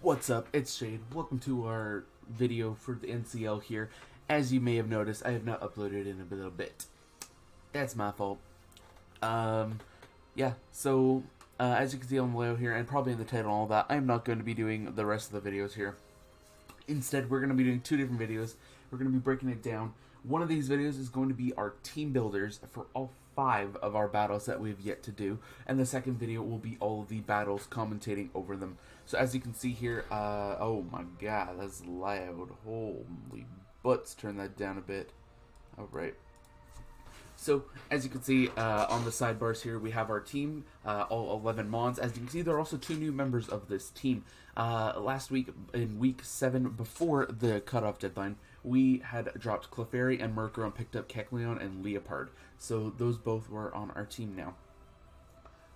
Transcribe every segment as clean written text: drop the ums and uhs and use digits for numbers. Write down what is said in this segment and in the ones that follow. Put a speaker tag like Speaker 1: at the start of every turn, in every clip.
Speaker 1: What's up? It's Shade. Welcome to our video for the NCL here. As you may have noticed, I have not uploaded in a little bit. That's my fault. Yeah, so as you can see on the layout here, and probably in the title and all that, I'm not going to be doing the rest of the videos here. Instead, we're going to be doing two different videos. We're going to be breaking it down. One of these videos is going to be our team builders for all 5 of our battles that we've yet to do, and the second video will be all of the battles commentating over them. So as you can see here, oh my god, that's loud. Holy butts, turn that down a bit. Alright. So, as you can see on the sidebars here, we have our team, all 11 Mons. As you can see, there are also 2 new members of this team. Last week, in week 7, before the cutoff deadline, we had dropped Clefairy and Murkrow and picked up Kecleon and Leopard. So, those both were on our team now.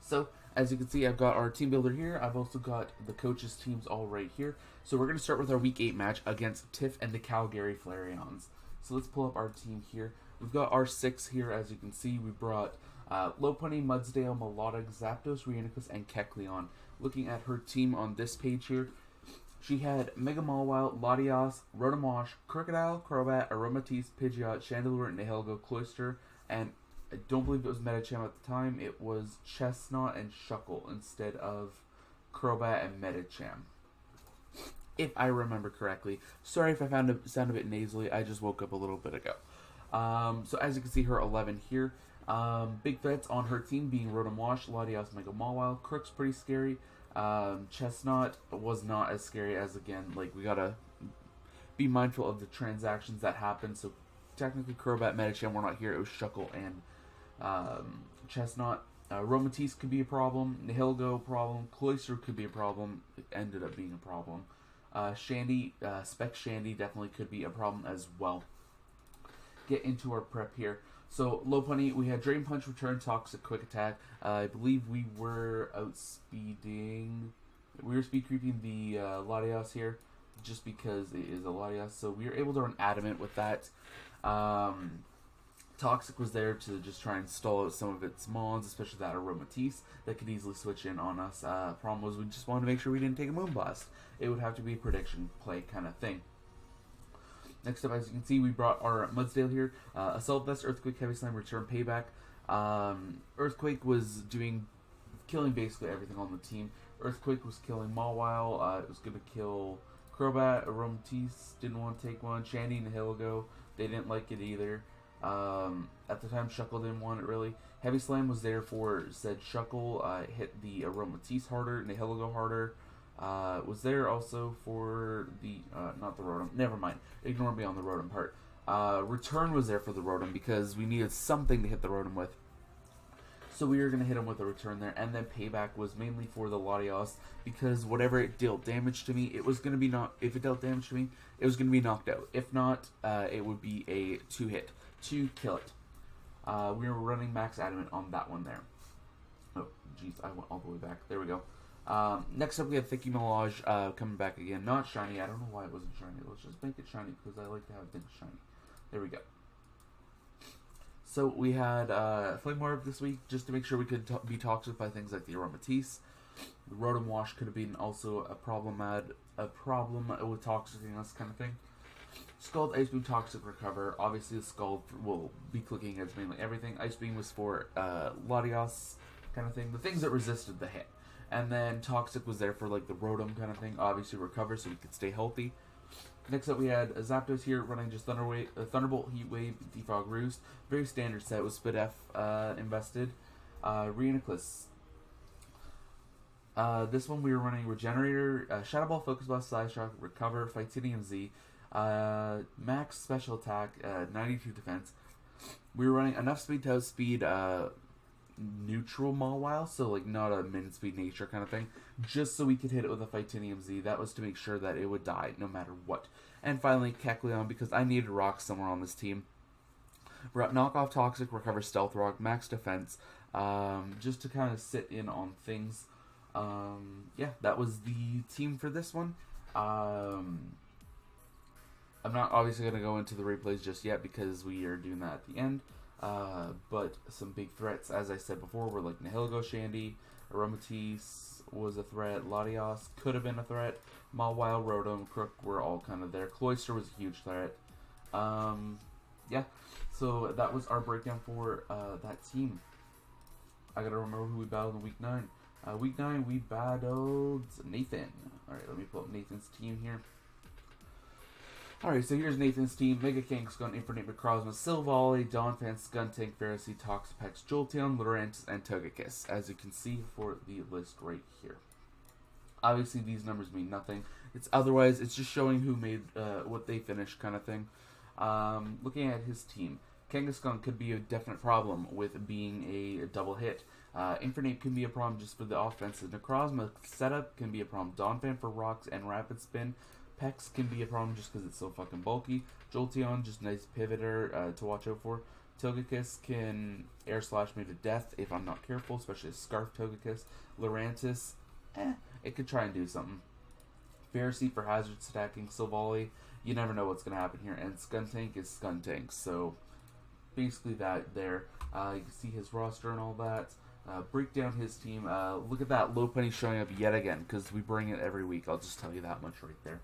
Speaker 1: So, as you can see, I've got our team builder here. I've also got the coaches' teams all right here. So, we're going to start with our week 8 match against Tiff and the Calgary Flareons. So, let's pull up our team here. We've got our 6 here, as you can see. We brought Lopunny, Mudsdale, Melodic, Zapdos, Rheenicus, and Kecleon. Looking at her team on this page here, she had Mega Mawile, Latias, Rotomosh, Crocodile, Crobat, Aromatisse, Pidgeot, Chandelure, Nihilego, Cloyster, and I don't believe it was Medicham at the time. It was Chestnut and Shuckle instead of Crobat and Medicham, if I remember correctly. Sorry if I sound a bit nasally. I just woke up a little bit ago. So as you can see, her 11 here. Big threats on her team being Rotomosh, Latias, Mega Mawile. Crook's pretty scary. Chestnut was not as scary as, again, like, we gotta be mindful of the transactions that happen. So technically Crobat, Medicham were not here. It was Shuckle and Chestnut. Aromatisse could be a problem. Nihilego, problem. Cloyster could be a problem. It ended up being a problem. Shandy, Spec Shandy definitely could be a problem as well. Get into our prep here. So, Lopunny, we had Drain Punch, Return, Toxic, Quick Attack. I believe we were outspeeding. We were speed creeping the Latias here, just because it is a Latias. So, we were able to run Adamant with that. Toxic was there to just try and stall out some of its Mons, especially that Aromatisse that could easily switch in on us. Problem was, we just wanted to make sure we didn't take a Moonblast. It would have to be a prediction play kind of thing. Next up, as you can see, we brought our Mudsdale here. Assault Vest, Earthquake, Heavy Slam, Return, Payback. Earthquake was killing basically everything on the team. Earthquake was killing Mawile. It was going to kill Crobat. Aromatisse didn't want to take one. Shandy and Nihilego, they didn't like it either. At the time, Shuckle didn't want it really. Heavy Slam was there for said Shuckle. Hit the Aromatisse harder, Nihilego harder. Was there also for the, not the Rotom, never mind, ignore me on the Rotom part. Return was there for the Rotom because we needed something to hit the Rotom with. So we were going to hit him with a Return there, and then Payback was mainly for the Latias because whatever it dealt damage to me, it was going to be if it dealt damage to me, it was going to be knocked out. If not, it would be a 2-hit to kill it. We were running Max Adamant on that one there. Oh, jeez, I went all the way back. There we go. Next up we have Thicky Melage coming back again. Not shiny. I don't know why it wasn't shiny. Let's just make it shiny because I like to have things shiny. There we go. So we had Flame Orb this week just to make sure we could be toxic by things like the Aromatisse. The Rotom Wash could have been also a problem with toxicing us kind of thing. Scald, Ice Beam, Toxic, Recover. Obviously the Scald will be clicking against mainly everything. Ice Beam was for Latias kind of thing. The things that resisted the hit. And then Toxic was there for like the Rotom kind of thing. Obviously Recover so we could stay healthy. Next up we had Zapdos here running just Thunderbolt, Heat Wave, Defog, Roost. Very standard set with Spit F invested. Rheenicus. This one we were running Regenerator, Shadow Ball, Focus Blast, Side Shock, Recover, Fightinium Z. Max Special Attack, 92 Defense. We were running enough speed to outspeed neutral Mawile, so like not a min-speed nature kind of thing, just so we could hit it with a Fightinium Z. That was to make sure that it would die no matter what. And finally Kecleon, because I needed rock somewhere on this team. Knock off Toxic, Recover, Stealth Rock, Max Defense, just to kind of sit in on things. Yeah, that was the team for this one. I'm not obviously going to go into the replays just yet because we are doing that at the end. But some big threats, as I said before, were like Nihilego, Shandy, Aromatisse, was a threat. Latios could have been a threat. Mawile, Rotom, Crook were all kind of there. Cloyster was a huge threat. Yeah, so that was our breakdown for that team. I gotta remember who we battled in Week 9. Week 9, we battled Nathan. Alright, let me pull up Nathan's team here. Alright, so here's Nathan's team. Mega Kangaskhan, Infernape, Necrozma, Silvally, Donphan, Skuntank, Pharisee, Toxapex, Jolteon, Lurantis, and Togekiss, as you can see for the list right here. Obviously, these numbers mean nothing. It's just showing who made what they finished kind of thing. Looking at his team, Kangaskhan could be a definite problem with being a double hit. Infernape can be a problem just for the offensive. Necrozma setup can be a problem. Donphan for rocks and rapid spin. Pex can be a problem just because it's so fucking bulky. Jolteon, just nice pivoter to watch out for. Togekiss can air slash me to death if I'm not careful, especially a Scarf Togekiss. Lurantis, it could try and do something. Pharisee for hazard stacking. Silvally, you never know what's going to happen here. And Skuntank is Skuntank, so basically that there. You can see his roster and all that. Break down his team. Look at that Lopunny showing up yet again, because we bring it every week. I'll just tell you that much right there.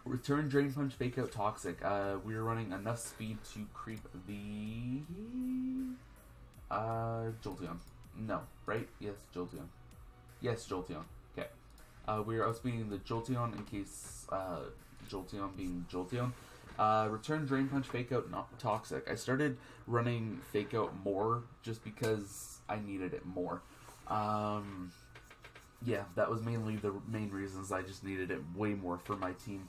Speaker 1: Return, Drain Punch, Fake Out, Toxic. We were running enough speed to creep the Jolteon. No, right? Yes, Jolteon. Yes, Jolteon. Okay. We are outspeeding the Jolteon in case Jolteon being Jolteon. Return, Drain Punch, Fake Out, not Toxic. I started running Fake Out more just because I needed it more. Yeah, that was mainly the main reasons. I just needed it way more for my team.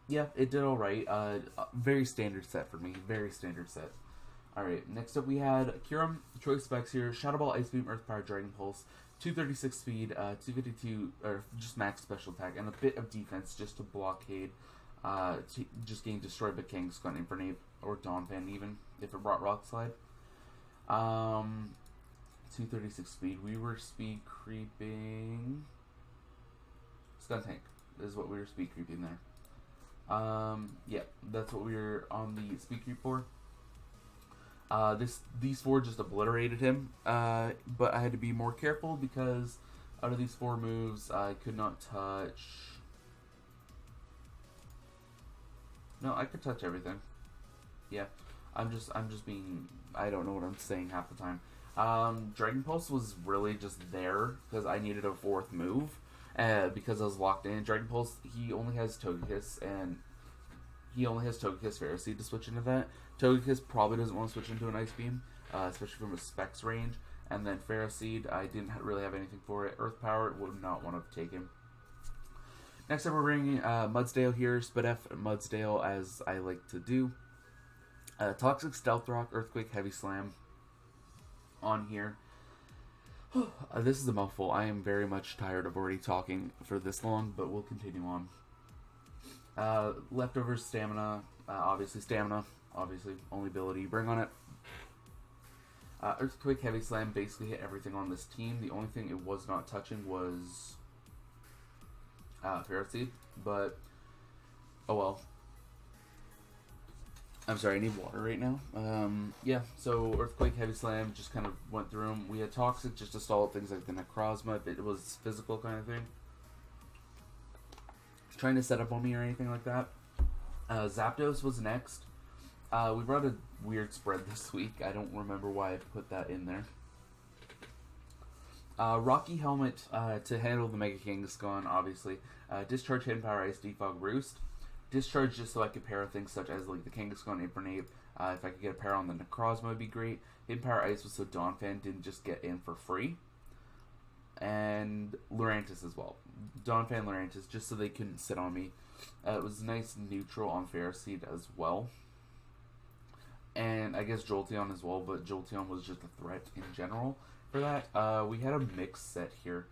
Speaker 1: Yeah, it did alright. Very standard set for me. Very standard set. Alright, next up we had Kyurem, choice specs here. Shadow Ball, Ice Beam, Earth Power, Dragon Pulse, 236 speed, 252, or just max special attack, and a bit of defense just to blockade, just getting destroyed by Kangaskhan, Infernape, or Donphan even, if it brought Rock Slide. 236 speed. We were speed creeping. Skuntank is what we were speed creeping there. Yeah, that's what we were on the speed creep for. These four just obliterated him, but I had to be more careful because out of these four moves, I could not touch. No, I could touch everything. Yeah, I'm just being. I don't know what I'm saying half the time. Dragon Pulse was really just there because I needed a fourth move, because I was locked in. Dragon Pulse, he only has Togekiss, and he only has Togekiss Pharisee to switch into that. Togekiss probably doesn't want to switch into an Ice Beam, especially from a Specs range. And then Pharisee, I didn't really have anything for it. Earth Power would not want to take him. Next up, we're bringing Mudsdale here. Spadef Mudsdale, as I like to do. Toxic, Stealth Rock, Earthquake, Heavy Slam on here. This is a mouthful. I am very much tired of already talking for this long, but we'll continue on. Leftovers, Stamina, obviously, only ability you bring on it. Earthquake, Heavy Slam basically hit everything on this team. The only thing it was not touching was Pharisee, but oh well. I'm sorry, I need water right now. Yeah, so Earthquake, Heavy Slam, just kind of went through them. We had Toxic just to stall things like the Necrozma if it was physical kind of thing. Trying to set up on me or anything like that. Zapdos was next. We brought a weird spread this week. I don't remember why I put that in there. Rocky Helmet to handle the Mega Kangaskhan, obviously. Discharge, Hidden Power, Ice, Defog, Roost. Discharge just so I could pair things such as like the Kangaskhan, Infernape. If I could get a pair on the Necrozma, would be great. Hidden Power, Ice was so Donphan didn't just get in for free. And Lurantis as well. Donphan, Lurantis, just so they couldn't sit on me. It was nice neutral on Pharisee as well. And I guess Jolteon as well, but Jolteon was just a threat in general for that. We had a mixed set here.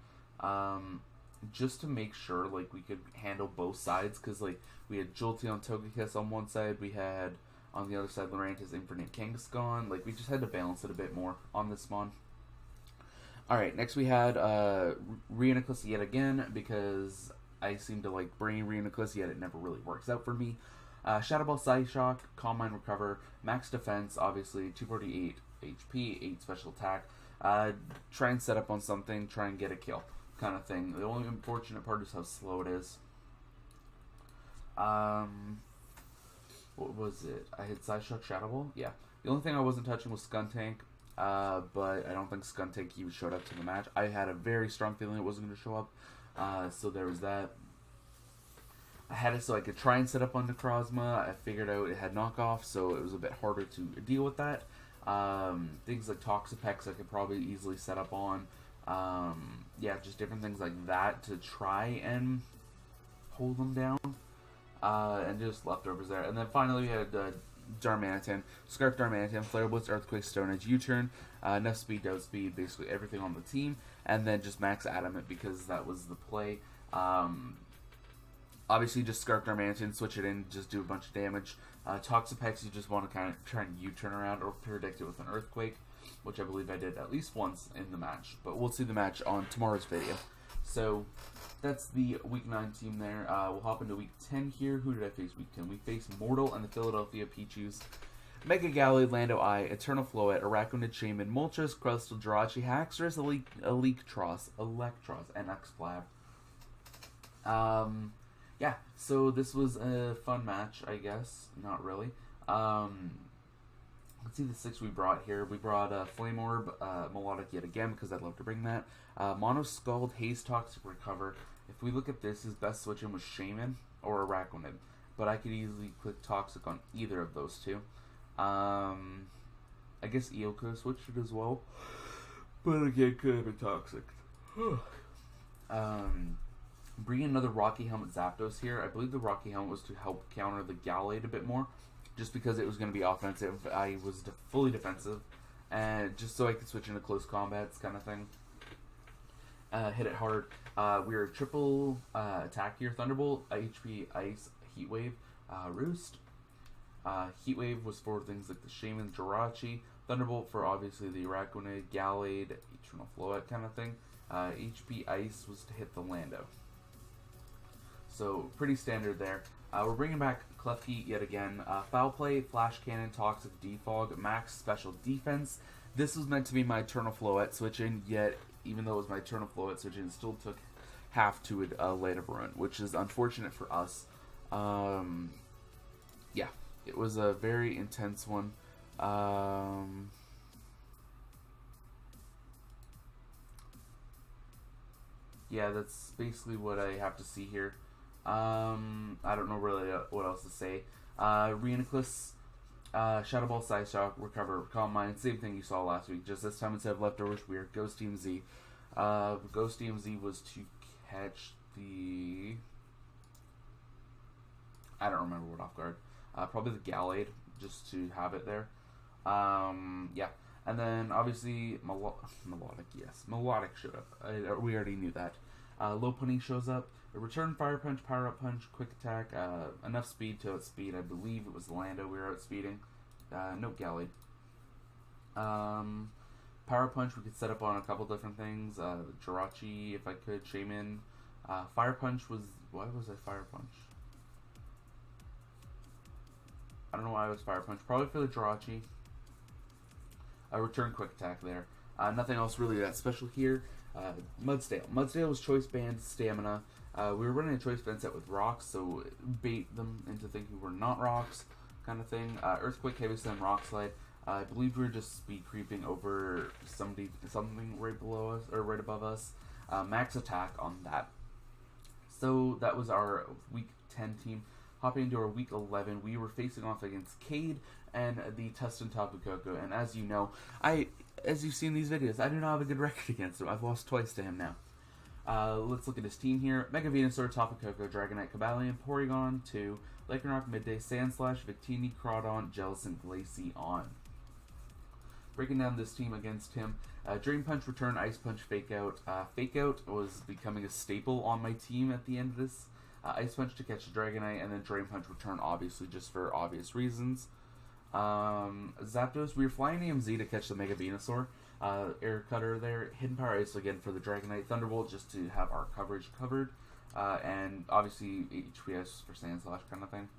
Speaker 1: Just to make sure like we could handle both sides, because like we had Jolteon, Togekiss on one side, we had on the other side Lurantis, Infernape, Kangaskhan. Like we just had to balance it a bit more on this mon. Alright, next we had Rhinoculus yet again, because I seem to like bringing Rhinoculus, yet it never really works out for me. Shadow Ball, Psyshock, Calm Mind, Recover, Max Defense, obviously 248 HP, 8 Special Attack. try and set up on something, try and get a kill, kind of thing. The only unfortunate part is how slow it is. What was it? I hit Sideshock Shadow Ball? Yeah. The only thing I wasn't touching was Skuntank, but I don't think Skuntank even showed up to the match. I had a very strong feeling it wasn't going to show up, so there was that. I had it so I could try and set up on Necrozma. I figured out it had knockoff, so it was a bit harder to deal with that. Things like Toxapex I could probably easily set up on. Yeah, just different things like that to try and hold them down. And just leftovers there. And then finally we had Darmanitan, Scarf Darmanitan, Flare Blitz, Earthquake, Stone Edge, U-Turn, enough speed, outspeed, basically everything on the team, and then just max Adamant because that was the play. Obviously just Scarf Darmanitan, switch it in, just do a bunch of damage. Toxapex you just want to kind of try and U-turn around or predict it with an Earthquake, which I believe I did at least once in the match, but we'll see the match on tomorrow's video. So that's the Week 9 team there. We'll hop into Week 10 here. Who did I face Week 10? We faced Mortal and the Philadelphia Pichus, Mega Gallade, Lando Eye, Eternal Floette, Araquanid Shaman, Moltres, Crustal, Jirachi, Haxorus, Electros, and Xplab. Yeah, so this was a fun match, I guess. Not really. Let's see the 6 we brought here. We brought Flame Orb, Melodic yet again, because I'd love to bring that. Mono Scald, Haze, Toxic, Recover. If we look at this, his best switch-in was Shaman or Araquanid. But I could easily click Toxic on either of those two. I guess Eel could have switched it as well. But again, could have been Toxic. Bring another Rocky Helmet Zapdos here. I believe the Rocky Helmet was to help counter the Gallade a bit more. Just because it was going to be offensive, I was fully defensive, and just so I could switch into close combats kind of thing. Hit it hard. We were triple attack here. Thunderbolt, HP, Ice, Heat Wave, Roost. Heat Wave was for things like the Shaman, Jirachi. Thunderbolt for obviously the Araquanid, Gallade, Eternal Floette kind of thing. HP, Ice was to hit the Lando. So pretty standard there. We're bringing back Klefki yet again. Foul Play, Flash Cannon, Toxic Defog, Max Special Defense. This was meant to be my Eternal Floette switch-in, yet even though it was my Eternal Floette switch-in, it still took half to it later run, which is unfortunate for us. Yeah, it was a very intense one. Yeah, that's basically what I have to see here. I don't know really what else to say. Reuniclus, Shadow Ball, Sideshock, Recover, Calm Mind, same thing you saw last week, just this time instead of Leftovers, we are Ghost DMZ. Ghost DMZ was to catch the... I don't remember what off guard. Probably the Gallade, just to have it there. Yeah. And then, obviously, Melodic, yes. Melodic showed up. We already knew that. Low Punny shows up. A Return Fire Punch, Power Up Punch, Quick Attack, enough speed to outspeed. I believe it was Lando we were outspeeding. No Gallade. Power Punch we could set up on a couple different things. Jirachi, if I could, Shaman. Fire Punch was... Why was I Fire Punch? I don't know why I was Fire Punch. Probably for the Jirachi. Return Quick Attack there. Nothing else really that special here. Mudsdale. Mudsdale was Choice Band, Stamina. We were running a Choice Band set with rocks, so bait them into thinking we're not rocks, kind of thing. Earthquake, Heavy Slam, Rock Slide. I believe we were just speed creeping over something right below us, or right above us. Max attack on that. So that was our Week 10 team. Hopping into our Week 11, we were facing off against Cade and the Tustin Tapu Koko. And as you know, as you've seen these videos, I do not have a good record against him. I've lost twice to him now. Let's look at his team here. Mega Venusaur, Tapu Koko, Dragonite, Cobalion, Porygon 2, Lycanroc, Midday, Sandslash, Victini, Crawdon, Jellicent, Glaceon. Breaking down this team against him, Dream Punch, Return, Ice Punch, Fake Out. Fake Out was becoming a staple on my team at the end of this. Ice Punch to catch the Dragonite, and then Drain Punch Return, obviously, just for obvious reasons. Zapdos, we were flying AMZ to catch the Mega Venusaur. Air Cutter there. Hidden Power Ice again for the Dragonite. Thunderbolt just to have our coverage covered. And obviously HPS for Sandslash kind of thing.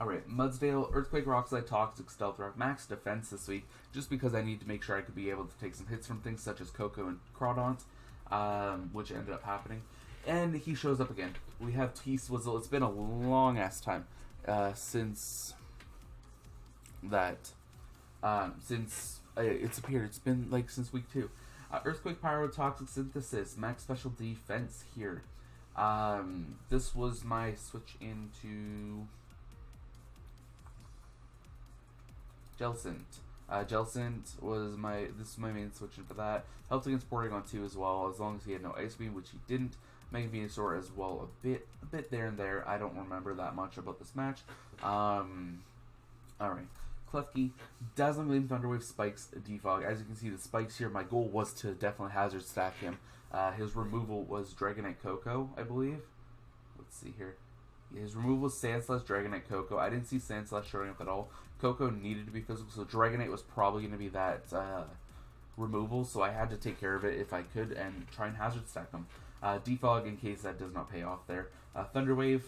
Speaker 1: Alright, Mudsdale, Earthquake, Rockslide, Toxic, Stealth Rock, Max Defense this week, just because I need to make sure I could be able to take some hits from things such as Coco and Crawdont, which ended up happening. And he shows up again. We have T-Swizzle. It's been a long-ass time since that, since it's appeared. It's been, like, since week 2. Earthquake, Pyro, Toxic, Synthesis, Max Special Defense here. This was my switch into Jellicent. Jellicent was this is my main switch in for that. Helped against Porygon 2 as well, as long as he had no Ice Beam, which he didn't. Mega Venusaur as well, a bit there and there. I don't remember that much about this match. Alright. Klefki, Dazzling Gleam, Thunderwave, Spikes, Defog. As you can see, the Spikes here, my goal was to definitely Hazard Stack him. His removal was Dragonite Coco, I believe. Let's see here. His removal was Sandslash, Dragonite, Coco. I didn't see Sandslash showing up at all. Coco needed to be physical, so Dragonite was probably going to be that removal, so I had to take care of it if I could and try and Hazard Stack him. Defog in case that does not pay off there. Thunderwave,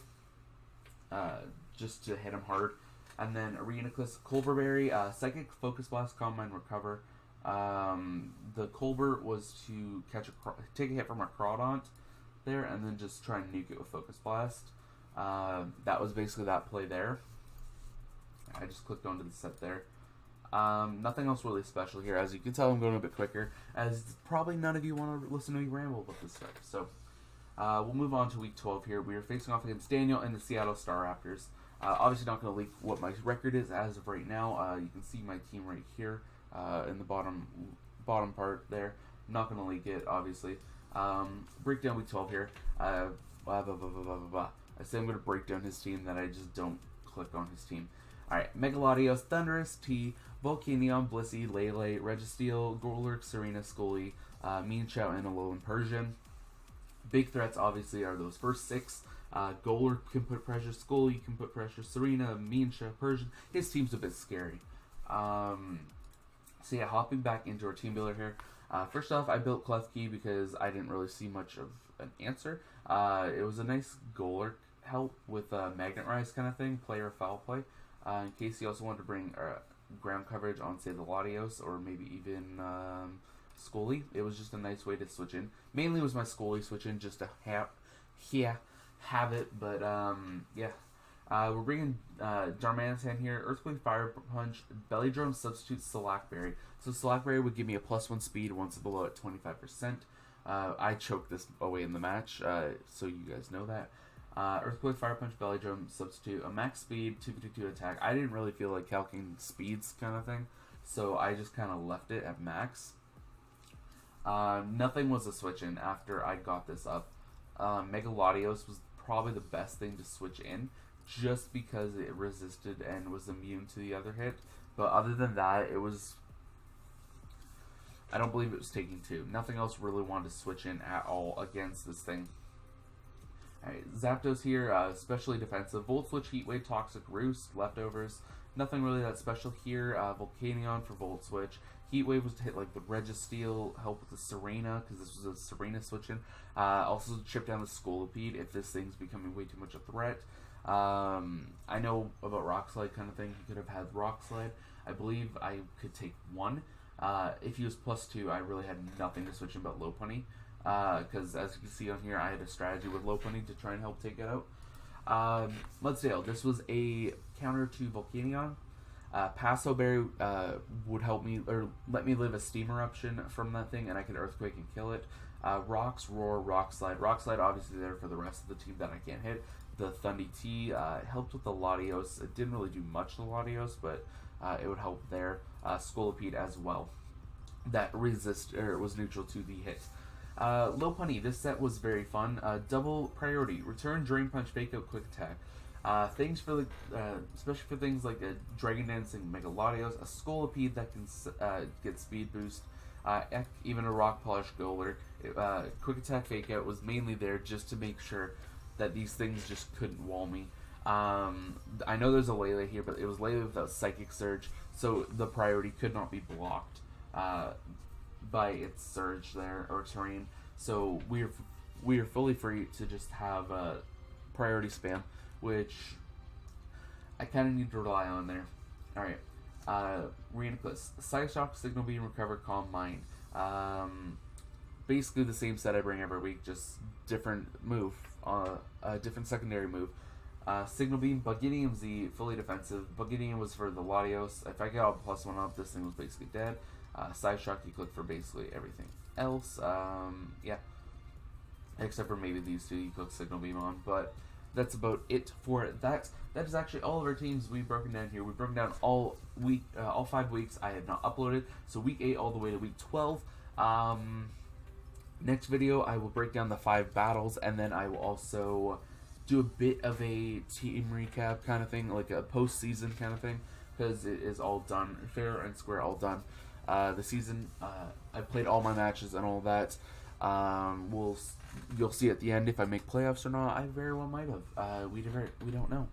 Speaker 1: just to hit him hard. And then Arenaclus, Colberberry, Psychic, Focus Blast, Calm Mind, Recover. The Colbert was to take a hit from a Crawdont there, and then just try and nuke it with Focus Blast. That was basically that play there. I just clicked onto the set there. Nothing else really special here. As you can tell, I'm going a bit quicker, as probably none of you want to listen to me ramble about this stuff. So we'll move on to week 12 here. We are facing off against Daniel and the Seattle Staraptors. Obviously not going to leak what my record is as of right now. You can see my team right here in the bottom part there. I'm not going to leak it, obviously. Breakdown week 12 here. I say I'm going to break down his team, that I just don't click on his team. Alright, Megalodios, Thundurus, T, Volcanion, Blissey, Lele, Registeel, Golurk, Serena, Scully, Mean Chow, and Alolan Persian. Big threats, obviously, are those first 6. Golurk can put pressure, Scully can put pressure, Serena, Mean Chow, Persian. His team's a bit scary. So yeah, hopping back into our team builder here. First off, I built Klefki because I didn't really see much of an answer. It was a nice Golurk help with Magnet Rise kind of thing, play or foul play. In case you also wanted to bring ground coverage on, say, the Latios or maybe even Scully. It was just a nice way to switch in. Mainly it was my Scully switch in just to have it, but yeah. We're bringing Darmanitan here, Earthquake, Fire Punch, Belly Drum, substitute Slackberry. So Slackberry would give me a +1 speed once below at 25%. I choked this away in the match, so you guys know that. Earthquake, Fire Punch, Belly Drum, substitute, a max speed, 252 attack. I didn't really feel like calculating speeds kind of thing, so I just kind of left it at max. Nothing was a switch in after I got this up. Megalodios was probably the best thing to switch in, just because it resisted and was immune to the other hit. But other than that, it was... I don't believe it was taking 2. Nothing else really wanted to switch in at all against this thing. Alright, Zapdos here, especially defensive. Volt Switch, Heat Wave, Toxic, Roost, Leftovers. Nothing really that special here. Volcanion for Volt Switch. Heat Wave was to hit like the Registeel, help with the Serena, because this was a Serena switch in. Also chip down the Scolipede if this thing's becoming way too much a threat. I know about Rock Slide kind of thing. He could have had Rock Slide. I believe I could take 1. If he was +2, I really had nothing to switch in but Lopunny. Because as you can see on here, I had a strategy with Lopunny to try and help take it out. Mudsdale, this was a counter to Volcanion. Paso Berry would help me, or let me live a Steam Eruption from that thing, and I could Earthquake and kill it. Rocks, Roar, Rock Slide. Rock Slide obviously there for the rest of the team that I can't hit. The Thundy T helped with the Latios. It didn't really do much to the Latios, but it would help there. Scolipede as well. That was neutral to the hit. Lopunny, this set was very fun. Double priority, return, Drain Punch, Fake Out, Quick Attack. Things for the, especially for things like a Dragon Dancing Megalodios, a Scolipede that can get speed boost, even a Rock Polish Golurk. Quick Attack, Fake Out was mainly there just to make sure that these things just couldn't wall me. I know there's a Lele here, but it was Lele without Psychic Surge, so the priority could not be blocked by its surge there, or terrain. So we are fully free to just have priority spam, which I kind of need to rely on there. All right. Reinquest. Side Shock, Signal Beam, Recover, Calm Mind. Basically the same set I bring every week, just different move. A different secondary move. Signal Beam, Buginium Z, fully defensive. Buginium was for the Latios. If I get all +1 up, this thing was basically dead. Side Shock, you click for basically everything else. Yeah. Except for maybe these two, you click Signal Beam on. But that's about it for that. That is actually all of our teams we've broken down here. We've broken down all 5 weeks. I have not uploaded. So week 8 all the way to week 12. Next video, I will break down the 5 battles, and then I will also do a bit of a team recap kind of thing, like a postseason kind of thing, because it is all done, fair and square, all done. The season, I played all my matches and all that. You'll see at the end if I make playoffs or not. I very well might have. We don't know.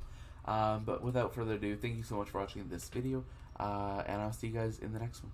Speaker 1: But without further ado, thank you so much for watching this video, and I'll see you guys in the next one.